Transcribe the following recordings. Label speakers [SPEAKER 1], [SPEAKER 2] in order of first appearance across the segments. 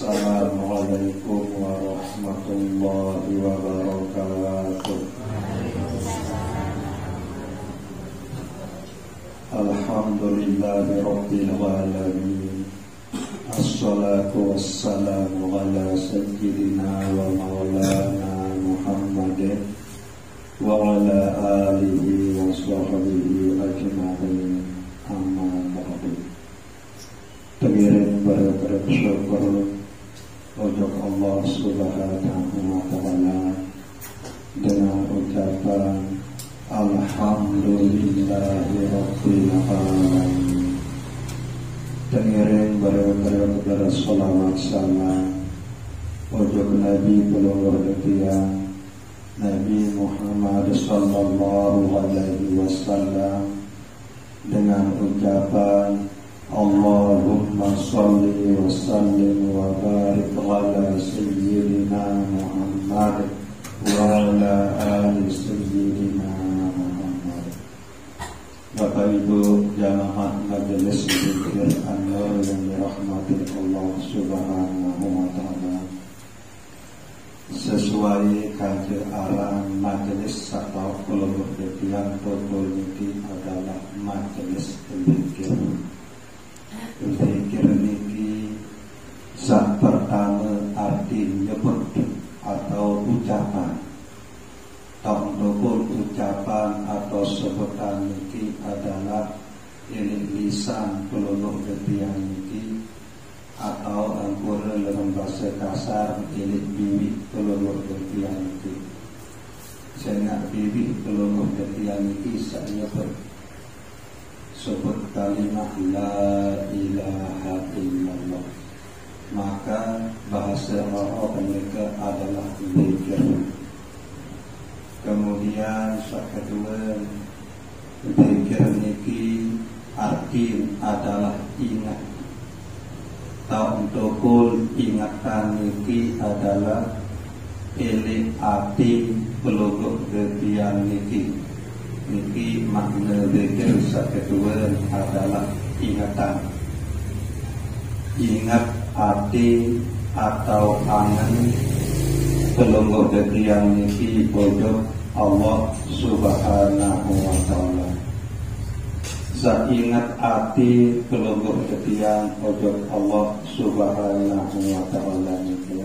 [SPEAKER 1] Assalamualaikum warahmatullahi wabarakatuh. Alhamdulillahi rabbil alamin. Assalatu wassalamu ala sayyidina wa maulana Muhammadin wa ala alihi wa sahbihi ajma'in. Amma ba'du. Pengiring bersyukur untuk Allah Subhanahu wa ta'ala dengan ucapan Alhamdulillahi rabbil alamin. Pengiring bersolawat salam untuk Nabi pelunggur ketiak Nabi Muhammad sallallahu alaihi wasallam dengan ucapan Allahumma salli wa sallim wa barik ala sayyidina Muhammad wa ala ali sayyidina Muhammad. Bapak Ibu jamaah majelis zikir An-Nur yang dirahmati Allah Subhanahu wa ta'ala, sesuai kajian arah majelis atau kelompok yang ini adalah majelis zikir. Zikir niki sak pertama arti nyebut atau ucapan. Tampun ucapan atau sebutan niki adalah lisan peluluk ketiang niki atau angkura dalam bahasa kasar bibit peluluk ketiang niki. Sehingga bibit peluluk ketiang niki saya sebut kalimat la ilaha illallah, maka bahasa Arab mereka adalah zikir. Kemudian yang kedua, zikir niki arti adalah ingat. Tauntukul ingatan niki adalah eling ati peluguk getian niki. Niki makna zikir kedua adalah ingatan. Ingat hati atau angan pelungguh yang niki pojok Allah Subhanahu wa ta'ala. Saingat hati pelungguh yang pojok Allah Subhanahu wa ta'ala niki.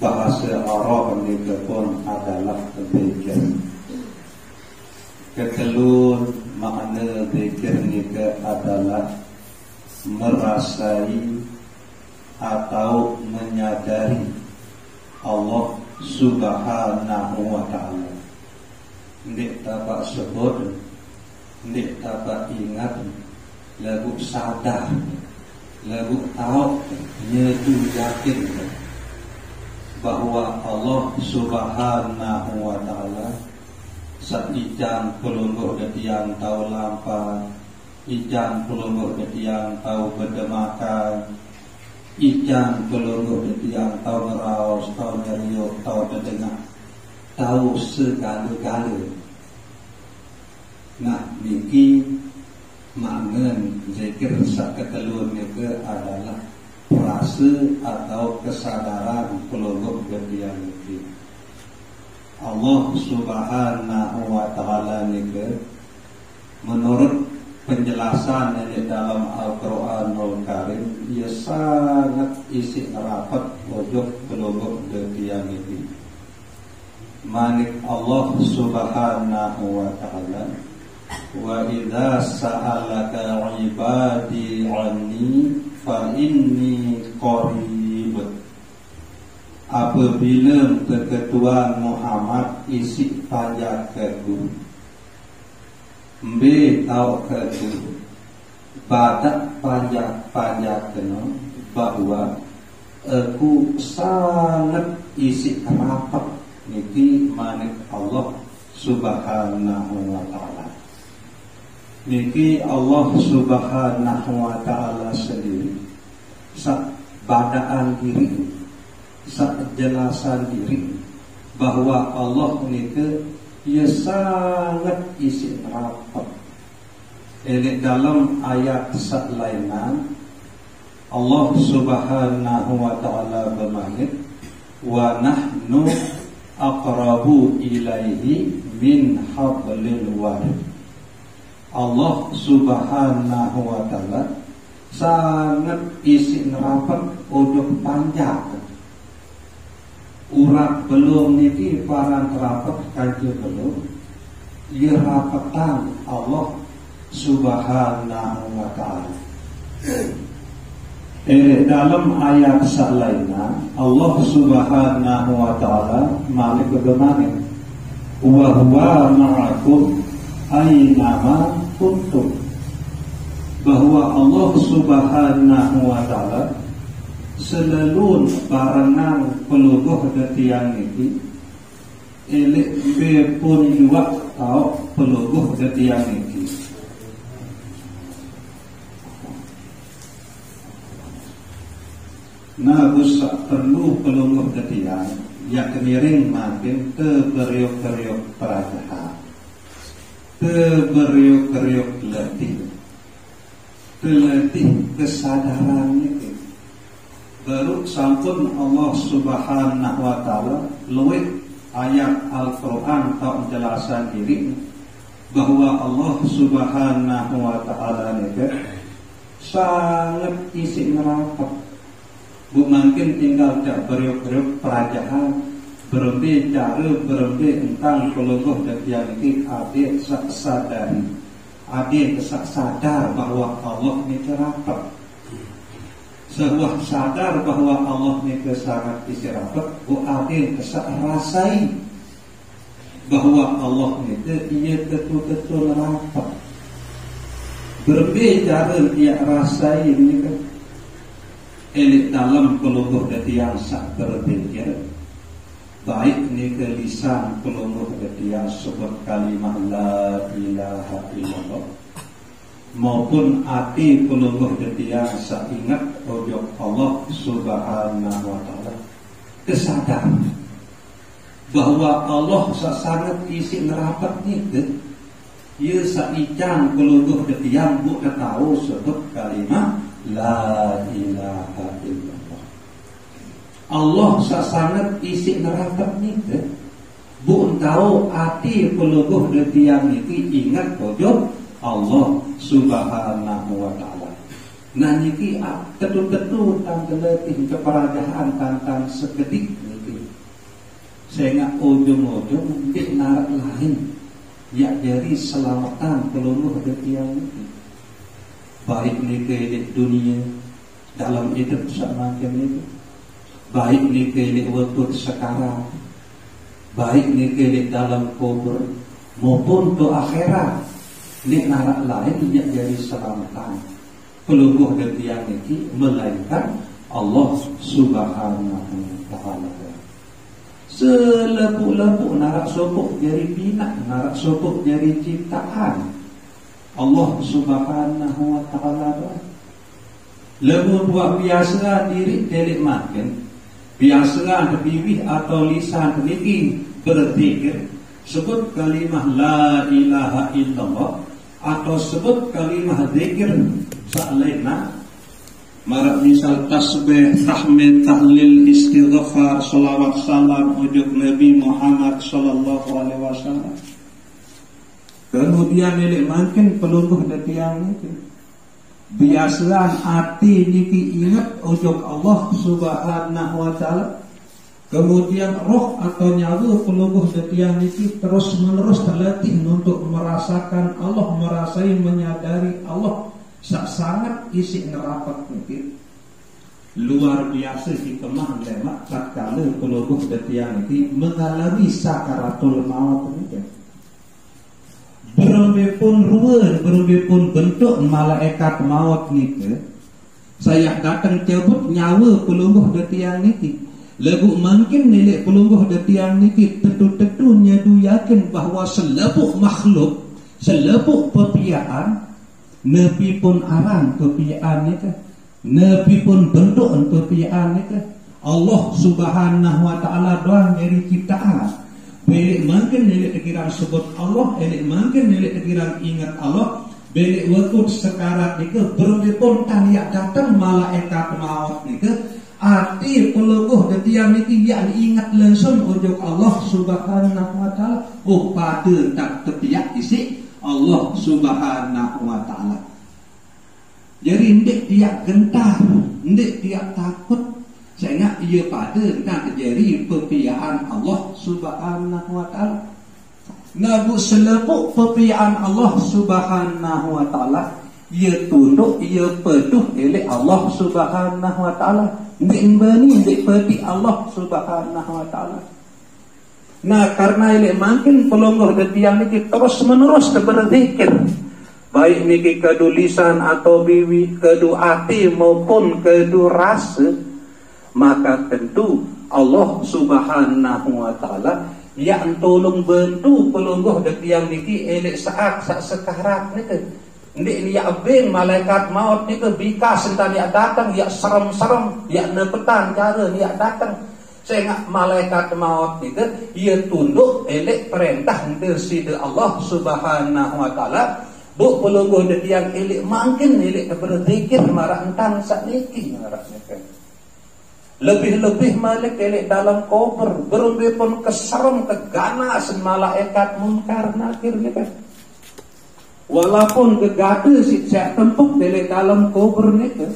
[SPEAKER 1] Bahasa Arab niki pun adalah zikir. Ketelur makna zikir nika adalah merasai atau menyadari Allah Subhanahu wa ta'ala. Ndik dapat sebut, ndik dapat ingat, lagu sadar, lagu tahu, nyetu yakin bahwa Allah Subhanahu wa ta'ala seijan pelungguh yang tahu lampau, ijan pelungguh yang tahu berdemakan, ijan pelungguh yang tahu ngeraus, tahu ngeriuk, tahu terdengar, tahu segala-gala. Nah, niki makna zikir saketelur niki adalah perasa atau kesadaran pelungguh yang niki. Allah Subhanahu wa ta'ala niki menurut penjelasan yang dalam Al-Quranul Karim, ia sangat isi rapat pojok peluguk yang ini. Manik Allah Subhanahu wa ta'ala, wa idza sa'alaka ibadi anni fa inni qarib. Apabila keketuan Muhammad isi panjang ke guru, mbe tahu ke guru, badak panjang kena bahwa aku sangat isi rapat niki manik Allah Subhanahu wa ta'ala. Niki Allah Subhanahu wa ta'ala sendiri sak badaan diri, sak jelasan diri bahwa Allah niki ia sangat isi rapat. Dalam ayat lainnya Allah Subhanahu wa ta'ala bermaksud wa nahnu aqrabu ilaihi min hablil warid. Allah Subhanahu wa ta'ala sangat isi nerapat udah panjang. Urat belum niki parang rapat kaji belum. Ia rapatan Allah Subhanahu wa ta'ala. Dalam ayat lainnya Allah Subhanahu wa ta'ala malik bermaksud wa huwa ma'akum aynama kuntum, bahwa Allah Subhanahu wa ta'ala selalu barenang peluguh detiang ini elek bepun juga tau peluguh detiang ini. Nah, busak perlu peluguh detiang yang kemiring makin keberiuk-beriuk perajahan, keberiuk-beriuk letih kesadaran itu. Baru sampun Allah Subhanahu wa ta'ala luwih ayat Al-Quran atau penjelasan diri bahwa Allah Subhanahu wa ta'ala itu sangat isi neraka. Bu mungkin tinggal tak beriuk-beriuk perajahan, berhenti cara berhenti tentang peluguh dan yang ini adik sadari, adik sadar bahwa Allah ini rapat. Sebuah sadar bahwa Allah ini sangat isi rapat, bu adik rasai bahwa Allah ini ia betul-betul rapat. Berbeda dia rasai ini kan. Elit dalam peluguh dati yang sak berpikir baik ni ke lisan peluguh dati yang sebut kalimah la ilaha illallah maupun hati peluguh dati yang sak ingat ojok Allah Subhanahu wa ta'ala kesadar bahwa Allah sangat isi nerapat ni ke ia sak icang peluguh dati yang bukan tahu sebut kalimah la ilaha illallah. Allah sangat isi neraka ni ke bu tahu hati peluguh detiang niki ingat pojok Allah Subhanahu wa ta'ala. Nah niki tetu-tetu tang letih keperajahan tantang sekedik niki sehingga ujung-ujung di narak lain ya dari selamatan peluguh detiang niki baik ni ke dunia dalam hidup semacam itu, baik ni ke waktu sekarang, baik ni ke dalam kubur maupun tu akhirat ni narak lain yang jadi selamatan peluguh dan tiang ini melainkan Allah Subhanahu wa ta'ala. Selepu-lepu narak sopuk jadi pinak, narak sopuk jadi ciptaan Allah Subhanahu wa ta'ala. Lebu buat biasa diri delik makin biasa bibih atau lisan diri berzikir sebut kalimah la ilaha illallah atau sebut kalimah zikir sa'laina marak misal tasbih tahmid tahlil istighfar salawat salam ujuk Nabi Muhammad sallallahu alaihi wasallam. Kemudian nelik makin peluruh detiang itu biasalah hati niki ingat ujung Allah Subhanahu wa ta'ala. Kemudian roh atau nyawa peluruh detiang niki terus menerus terlatih untuk merasakan Allah, merasai menyadari Allah sangat isi nerapat niki. Luar biasa hikmah lemak tatkala peluruh detiang niki mengalami sakaratul maut niki. Berembepun ruang, berembepun bentuk malaikat maut niki. Saya datang cabut nyawa pelungguh detiang niki. Lagu mungkin nilai pelungguh detiang niki tetu-tetu nyadu yakin bahawa selepuk makhluk, selepuk pepiaan, nepi pun arang pepiaan niki, nepi pun bentuk pepiaan niki. Allah Subhanahu wa ta'ala doang dari ciptaan. Elik mungkin elik kirang sebut Allah, elik mungkin elik kirang ingat Allah, Belik wakut sekarat ni ke berlipun taniak datang malaikat maut ni ke arti peluguh detiang ni yang ingat langsung ujung Allah Subhanahu wa taala. Oh pada tak tepiak isi Allah Subhanahu wa taala. Jadi ndik dia gentar, ndik dia takut. Sehingga ia pada nak terjadi perpiaan Allah Subhanahu wa taala. Nabu selepuk perpiaan Allah Subhanahu wa taala, ia tunduk, ia patuh elok Allah Subhanahu wa taala. Ndik bani ndik pati Allah Subhanahu wa taala. Nah, karena elok makin pelonggoh detiang niki terus menerus berzikir. Baik niki kedu lisan atau biwi, kedu hati maupun kedu rasa, maka tentu Allah Subhanahu wa taala yang tolong bantu pelungguh detiang niki elek saat sekarat niki. Ndik ni ya ben malaikat maut niki bika sentan ya datang ya serem-serem ya nepetan cara ya datang. Sehingga malaikat maut niki ia tunduk elek perintah dari Allah Subhanahu wa taala. Bu pelungguh detiang elek makin elek berzikir marah entang sakniki marah niki. Lebih-lebih malik elek dalam kubur berumbi pun keserem keganas malaikat munkar nakir ni kan. Walaupun kegada si cak tempuk elek dalam kubur ni kan.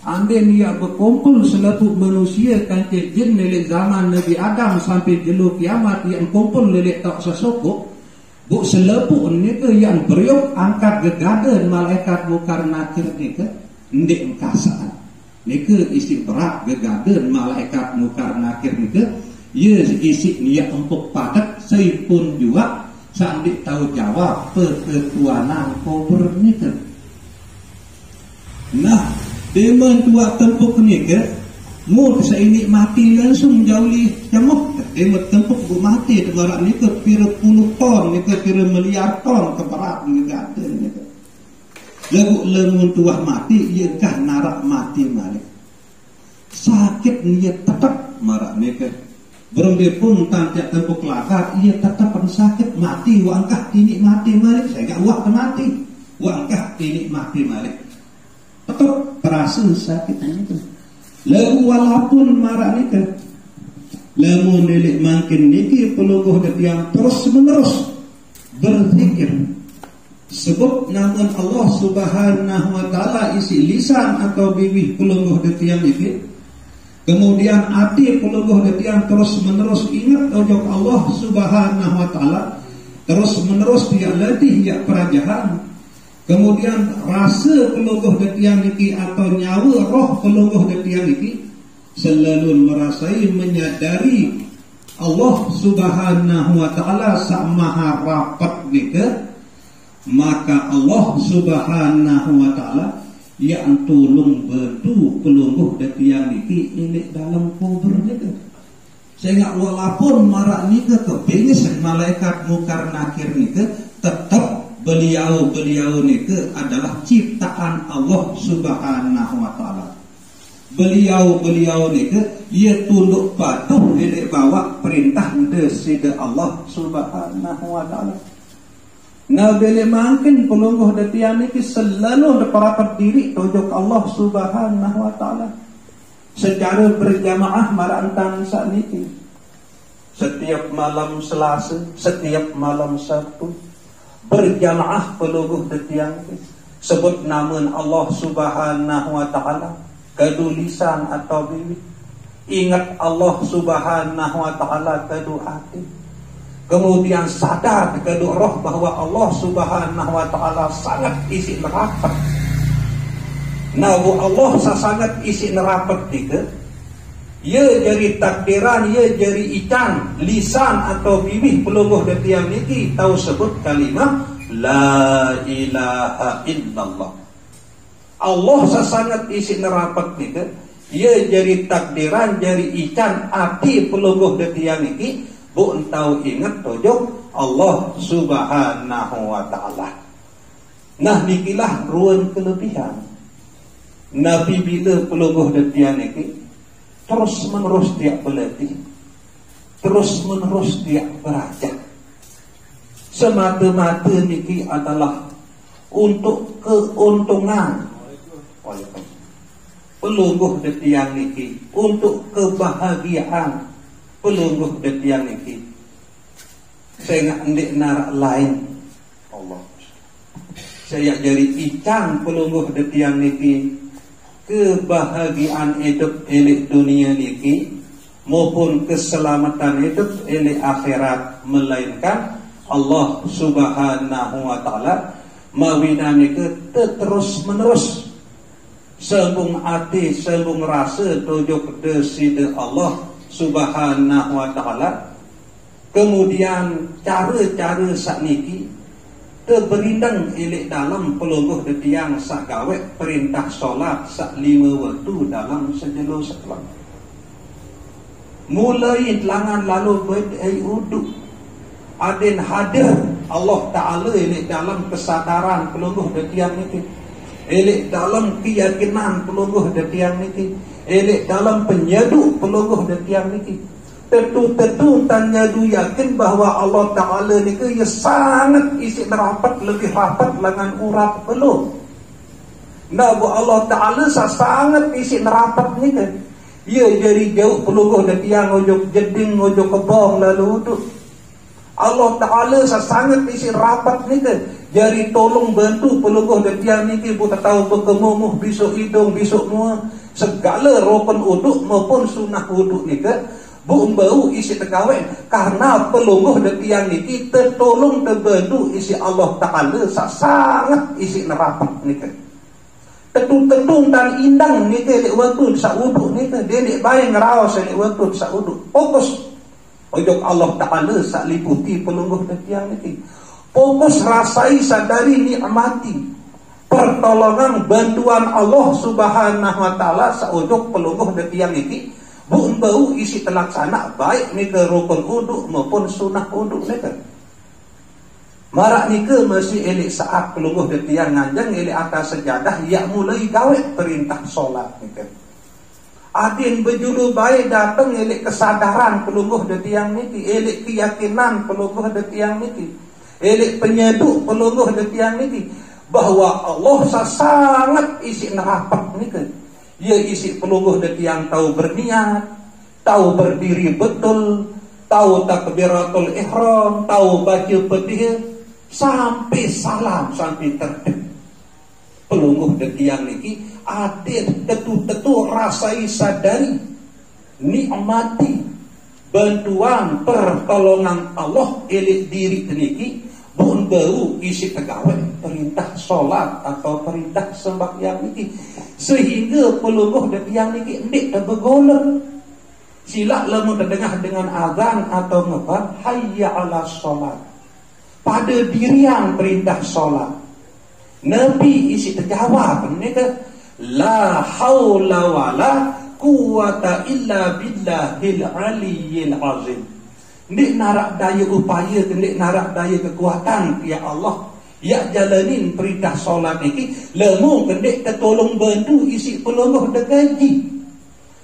[SPEAKER 1] Andai dia berkumpul selepuk manusia kanci jin elek zaman Nabi Adam sampai jelu kiamat yang kumpul elek tak sesukuk. Bu selepuk ni ke yang beriuk angkat gegada malaikat munkar nakir ni kan. Ndik kasaan. Nika isi berat gegadan malaikat mukar nakir nika ia isi niat untuk padat saya pun juga sandik tahu jawab perketuanan kubur nika. Nah demen tua tempuk nika mu seini mati langsung jauh li jamuk demen tempuk bu mati tebarak nika pira puluh ton nika pira miliar ton keberat gegadan nika. Lagu lemun tuah mati ia kah narak mati malik. Sakit ia tetap marak neka. Berumbi pun tantiak tempuk lakat ia tetap sakit mati wangkah tinik mati malik. Saya gak wak mati wangkah tinik mati malik. Tetap terasa sakitnya itu. Lagu walaupun marak neka. Lamu nelik makin niki pelungguh detiang terus menerus berzikir. Sebab namun Allah Subhanahu wa taala isi lisan atau bibih pelungguh detiang niki. Kemudian hati pelungguh detiang terus menerus ingat ujung Allah Subhanahu wa taala. Terus menerus dia latih dia perajahan. Kemudian rasa pelungguh detiang niki atau nyawa roh pelungguh detiang niki selalu merasai menyadari Allah Subhanahu wa taala sak maha rapat nika. Maka Allah Subhanahu wa taala yang tolong bantu pelungguh detiang niki ini dalam kubur nika. Sehingga walaupun marak nika kepingis malaikat mukar nakir nika tetap beliau nika adalah ciptaan Allah Subhanahu wa taala. Beliau nika ia tunduk patuh di bawah perintah dari Allah Subhanahu wa taala. Nah bila makin pelungguh detiang niki selalu berperapat diri tujuk Allah Subhanahu wa taala secara berjamaah marantang saat niki. Setiap malam Selasa, setiap malam Sabtu berjamaah pelungguh detiang niki sebut nama Allah Subhanahu wa taala kadu lisan atau bibir. Ingat Allah Subhanahu wa taala kadu hati. Kemudian sadar kedua roh bahwa Allah Subhanahu wa taala sangat isi rapat. Nabu Allah sangat isi rapat tiga. Ia jadi takdiran, ia jadi ikan, lisan atau bibir pelungguh detiang niki tahu sebut kalimah la ilaha illallah. Allah sangat isi rapat tiga. Ia jadi takdiran, jadi ikan hati pelungguh detiang niki. Bu entau ingat tujuk Allah Subhanahu wa taala. Nah nikilah ruang kelebihan. Nabi bila pelungguh detiang niki terus menerus dia berlatih, terus menerus dia belajar. Semata-mata niki adalah untuk keuntungan. Pelungguh detiang niki untuk kebahagiaan. Pelungguh detiang niki saya ndik narak lain. Allah. Saya jadi icang pelungguh detiang niki kebahagiaan hidup elik dunia niki maupun keselamatan hidup elik akhirat, melainkan Allah Subhanahu wa taala mawinane ke terus menerus sembung ati sembung rasa tujuk deside Allah Subhanahu wa taala. Kemudian cara-cara sakniki terberindang elik dalam pelungguh detiang sak gawe perintah solat sak 5 waktu dalam sejelo sekelam. Mulai telangan lalu berdai uduk adin hadir Allah Ta'ala elik dalam kesadaran pelungguh detiang niki, elik dalam keyakinan pelungguh detiang niki, elik dalam penyadu pelungguh detiang niki. Tentu tanya du yakin bahwa Allah Ta'ala ni ke ia sangat isi rapat, lebih rapat dengan urat belum. Nah, Allah Ta'ala sangat isi rapat ni ke ia jadi jauh pelungguh dan tiang ojok jeding ojok kebong lalu duduk. Allah Ta'ala sangat isi rapat ni ke jadi tolong bantu pelungguh dan tiang ni ke buta tahu berkemuh besok hidung besok mua segala rukun uduk maupun sunnah uduk ni ke bau isi terkawin karena pelungguh dan tiang niki tertolong terbantu isi Allah Ta'ala sangat isi nerapat nika. Tetung-tetung dan indang nika lek waktu sak uduk nika dia nek bae ngeraos lek waktu sak uduk. Fokus ojok Allah Ta'ala sak liputi pelungguh dan tiang niki. Fokus rasai sadari nikmati pertolongan bantuan Allah Subhanahu wa taala sak ojok pelungguh dan tiang niki. Bau isi terlaksana baik ni ke rukun uduk maupun sunnah uduk ni ke. Marak ni ke masih elik saat pelungguh detiang nganjang elik atas sejadah yak mulai gawe perintah solat ni ke. Adin berjulu baik datang elik kesadaran pelungguh detiang ni ke, elik keyakinan pelungguh detiang ni ke, elik penyeduk pelungguh detiang ni ke, bahwa Allah sangat isi nerapat ni ke. Ia isi pelungguh detiang tahu berniat, tahu berdiri betul, tahu takbiratul ihram, tahu baca pedih sampai salam sampai terdek. Pelungguh detiang niki adil tetu-tetu rasai sadari nikmati bantuan pertolongan Allah elik diri niki bun bau isi tegawe perintah solat atau perintah sembahyang niki sehingga pelungguh detiang niki ndik terbegoler silak lamun terdengar dengan azan atau ngebat hayya ala solat pada dirian perintah solat Nabi isi terjawab nika la haula wala quwata illa billahil aliyyil azim. Ndik narak daya upaya, ndik narak daya kekuatan ya Allah ya jalanin perintah solat ini lemu ndik tertolong bantu isi pelungguh degaji.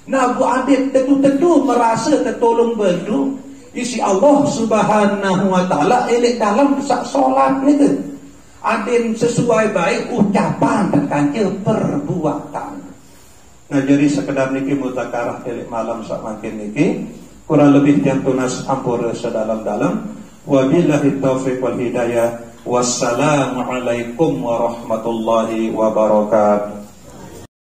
[SPEAKER 1] Nah bu adik tentu merasa tertolong bantu isi Allah Subhanahu wa taala elek dalam sak solat niku. Adin sesuai baik ucapan dan kanca perbuatan. Nah jadi sekedar niki mutakarah elek malam sak makin niki kurang lebih yang tunas ampura sedalam-dalam. Wabillahi taufiq wal hidayah. Wassalamualaikum warahmatullahi wabarakatuh.